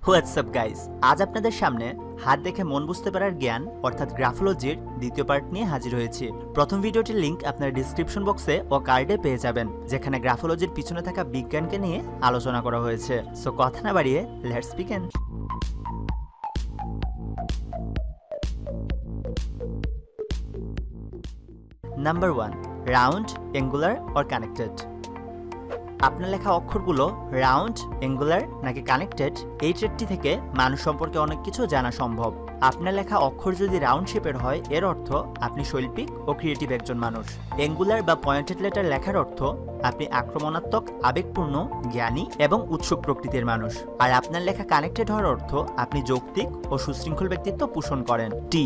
WhatsApp guys, আজ আপনাদের সামনে হাত দেখে মন বুঝতে পারার জ্ঞান অর্থাৎ গ্রাফোলজির দ্বিতীয় পার্ট নিয়ে হাজির হয়েছি। প্রথম ভিডিওটির লিংক আপনার ডিসক্রিপশন বক্সে ও কার্ডে পেয়ে যাবেন, যেখানে গ্রাফোলজির পিছনে থাকা বিজ্ঞানকে নিয়ে আলোচনা করা হয়েছে। সো কথা না বাড়িয়ে let's begin. Number 1, round, angular or connected. আপনার লেখা অক্ষরগুলো রাউন্ড, অ্যাঙ্গুলার নাকি কানেক্টেড, এই ট্রেডটি থেকে মানুষ সম্পর্কে অনেক কিছু জানা সম্ভব। আপনার লেখা অক্ষর যদি রাউন্ড শেপের হয়, এর অর্থ আপনি শৈল্পিক ও ক্রিয়েটিভ একজন মানুষ। অ্যাঙ্গুলার বা পয়েন্টেড লেটার লেখার অর্থ আপনি আক্রমণাত্মক, আবেগপূর্ণ, জ্ঞানী এবং উৎসুক প্রকৃতির মানুষ। আর আপনার লেখা কানেক্টেড হওয়ার অর্থ আপনি যৌক্তিক ও সুশৃঙ্খল ব্যক্তিত্ব পোষণ করেন। টি,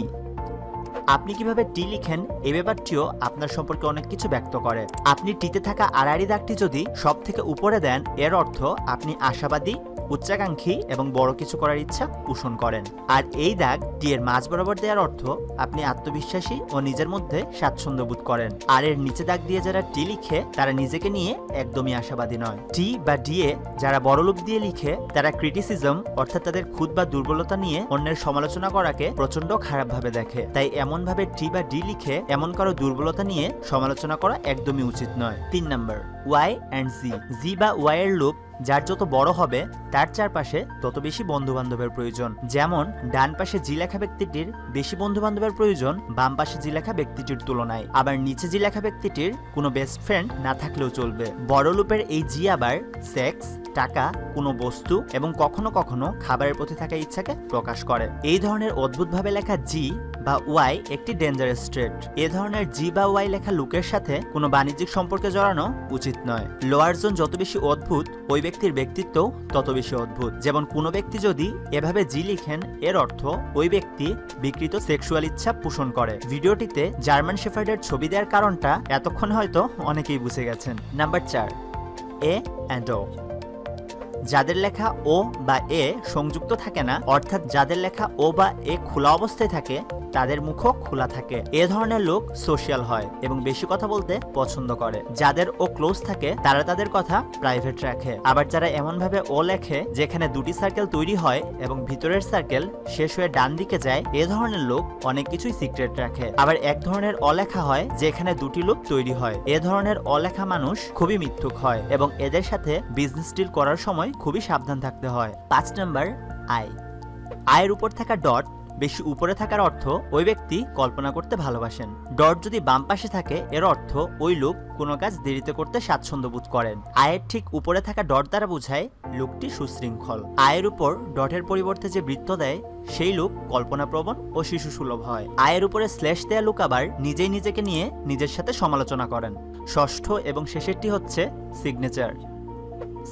আপনি কিভাবে টি লিখেন এই ব্যাপারটিও আপনার সম্পর্কে অনেক কিছু ব্যক্ত করে। আপনি টিতে থাকা আড়াআড়ি দাগটি যদি সব থেকে উপরে দেন, এর অর্থ আপনি আশাবাদী, উচ্চাকাঙ্ক্ষী এবং বড় কিছু করার ইচ্ছা পোষণ করেন। আর এই দাগ টি এর মাঝ বরাবর দেওয়ার অর্থ আপনি আত্মবিশ্বাসী ও নিজের মধ্যে স্বাচ্ছন্দ্য বোধ করেন। আর এর নিচে দাগ দিয়ে যারা টি লিখে তারা নিজেকে নিয়ে একদমই আশাবাদী নয়। টি বা ডি এ যারা বড়লোপ দিয়ে লিখে তারা ক্রিটিসিজম অর্থাৎ তাদের খুঁত বা দুর্বলতা নিয়ে অন্যের সমালোচনা করাকে প্রচন্ড খারাপভাবে দেখে। তাই এমনভাবে টি বা ডি লিখে এমন কারো দুর্বলতা নিয়ে সমালোচনা করা একদমই উচিত নয়। 3 নাম্বার, ওয়াই অ্যান্ড জি। জি বা ওয়াই এর লুপ যার যত বড় হবে তার চারপাশে তত বেশি বন্ধু বান্ধবের প্রয়োজন। যেমন ডান পাশে জি লেখা ব্যক্তিটির বেশি বন্ধু বান্ধবের প্রয়োজন বাম পাশে জি লেখা ব্যক্তিটির তুলনায়। আবার নিচে জি লেখা ব্যক্তিটির কোনো বেস্ট ফ্রেন্ড না থাকলেও চলবে। বড় লুপের এই জি আবার সেক্স, টাকা, কোনো বস্তু এবং কখনো কখনো খাবারের প্রতি থাকা ইচ্ছাকে প্রকাশ করে। এই ধরনের অদ্ভুতভাবে লেখা জি বা ওয়াই একটি ডেঞ্জারাস ট্রেট। এ ধরনের জি বা ওয়াই লেখা লুকের সাথে কোনো বাণিজ্যিক সম্পর্কে জড়ানো উচিত নয়। লোয়ার জোন যত বেশি অদ্ভুত, ওই ব্যক্তির ব্যক্তিত্ব তত বেশি অদ্ভুত। যেমন কোনো ব্যক্তি যদি এভাবে জি লিখেন, এর অর্থ ওই ব্যক্তি বিকৃত সেক্সুয়াল ইচ্ছা পোষণ করে। ভিডিওটিতে জার্মান শেফার্ডের ছবি দেওয়ার কারণটা এতক্ষণ হয়তো অনেকেই বুঝে গেছেন। নাম্বার 4, এ অ্যান্ড ও। যাদের লেখা ও বা এ সংযুক্ত থাকে না, অর্থাৎ যাদের লেখা ও বা এ খোলা অবস্থায় থাকে, তাদের মুখও খোলা থাকে। এ ধরনের লোক সোশ্যাল হয় এবং বেশি কথা বলতে পছন্দ করে। যাদের ও ক্লোজ থাকে তারা তাদের কথা প্রাইভেট রাখে। আবার যারা এমন ভাবে ও লেখে যেখানে দুটি সার্কেল তৈরি হয় এবং ভিতরের সার্কেল শেষ হয়ে ডান দিকে যায়, এ ধরনের লোক অনেক কিছুই সিক্রেট রাখে। আবার এক ধরনের অলেখা হয় যেখানে দুটি লুপ তৈরি হয়। এ ধরনের অলেখা মানুষ খুবই মিথ্যুক হয় এবং এদের সাথে বিজনেস ডিল করার সময় খুবই সাবধান থাকতে হয়। 5 নাম্বার, আই। আয়ের উপর থাকা ডট বেশি উপরে থাকার অর্থ ওই ব্যক্তি কল্পনা করতে ভালোবাসেন। ডট যদি বাম পাশে থাকে, এর অর্থ ওই লোক কোনো কাজ দেরিতে করতে স্বাচ্ছন্দ্য বোধ করেন। আয়ের ঠিক উপরে থাকা ডট দ্বারা বোঝায় লোকটি সুশৃঙ্খল। আয়ের উপর ডটের পরিবর্তে যে বৃত্ত দেয় সেই লোক কল্পনাপ্রবণ ও শিশু সুলভ হয়। আয়ের উপরে স্ল্যাশ দেয়া লোক আবার নিজেই নিজেকে নিয়ে নিজের সাথে সমালোচনা করেন। ষষ্ঠ এবং শেষেরটি হচ্ছে সিগনেচার।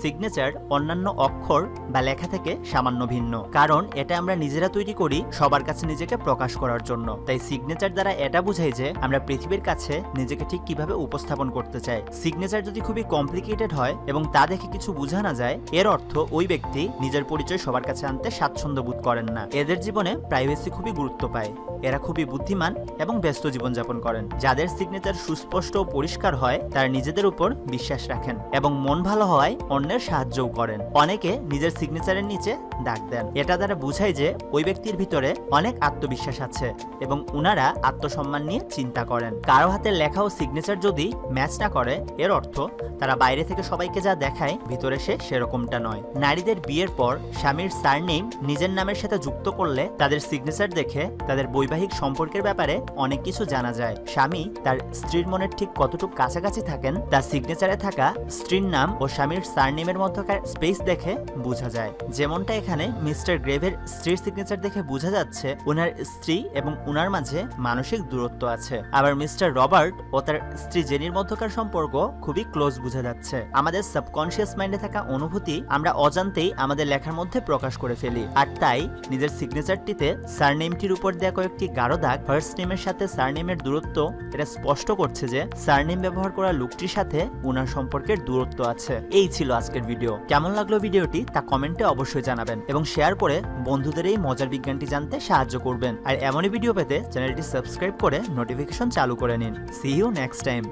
সিগনেচার অন্যান্য অক্ষর বা লেখা থেকে সামান্য ভিন্ন, কারণ এটা আমরা নিজেরা তৈরি করি সবার কাছে নিজেকে প্রকাশ করার জন্য। তাই সিগনেচার দ্বারা এটা বোঝাই যে আমরা পৃথিবীর কাছে নিজেকে ঠিক কিভাবে উপস্থাপন করতে চাই। সিগনেচার যদি খুবই কমপ্লিকেটেড হয় এবং তা দেখে কিছু বোঝা না যায়, এর অর্থ ওই ব্যক্তি নিজের পরিচয় সবার কাছে আনতে স্বাচ্ছন্দ্য বোধ করেন না। এদের জীবনে প্রাইভেসি খুবই গুরুত্ব পায়। এরা খুবই বুদ্ধিমান এবং ব্যস্ত জীবনযাপন করেন। যাদের সিগনেচার সুস্পষ্ট ও পরিষ্কার হয় তারা নিজেদের উপর বিশ্বাস রাখেন এবং মন ভালো হওয়ায় অন্যের সাহায্যও করেন। অনেকে নিজের সিগনেচারের নিচে দাগ দেন। এটা দ্বারা বোঝায় যে ওই ব্যক্তির ভিতরে অনেক আত্মবিশ্বাস আছে এবং উনারা আত্মসম্মান নিয়ে চিন্তা করেন। কারো হাতের লেখা ও সিগনেচার যদি ম্যাচ না করে, এর অর্থ তারা বাইরে থেকে সবাইকে যা দেখায় ভিতরে সে সেরকমটা নয়। নারীদের বিয়ের পর স্বামীর সারনেম নিজের নামের সাথে যুক্ত করলে তাদের সিগনেচার দেখে তাদের বৈবাহিক সম্পর্কের ব্যাপারে অনেক কিছু জানা যায়। স্বামী তার স্ত্রীর মনের ঠিক কতটুকু কাছাকাছি থাকেন তার সিগনেচারে থাকা স্ত্রীর নাম ও স্বামীর সারনেমের মধ্যকার স্পেস দেখে বোঝা যায়। যেমনটা এখানে মিস্টার গ্রেভের স্ত্রীর সিগনেচার দেখে বোঝা যাচ্ছে ওনার স্ত্রী এবং ওনার মাঝে মানসিক দূরত্ব আছে। আবার মিস্টার রবার্ট ও তার স্ত্রী জেনির মধ্যকার সম্পর্ক খুবই ক্লোজ বোঝা যাচ্ছে। আমাদের সাবকনশিয়াস মাইন্ডে থাকা অনুভূতি আমরা অজান্তেই আমাদের লেখার মধ্যে প্রকাশ করে ফেলি। আর তাই নিজের সিগনেচারটিতে সারনেমটির উপর দেওয়া কয়েকটি গাঢ় দাগ ফার্স্ট নেমের সাথে সারনেমের দূরত্ব এটা স্পষ্ট করছে যে সারনেম ব্যবহার করা লোকটির সাথে ওনার সম্পর্কের দূরত্ব আছে। এই ছিল আজকের ভিডিও। কেমন লাগলো ভিডিওটি তা কমেন্টে অবশ্যই জানাবেন এবং শেয়ার করে বন্ধুদের এই মজার বিজ্ঞানটি জানতে সাহায্য করবেন। আর এমনই ভিডিও পেতে চ্যানেলটি সাবস্ক্রাইব করে নোটিফিকেশন চালু করে নিন। See you next time.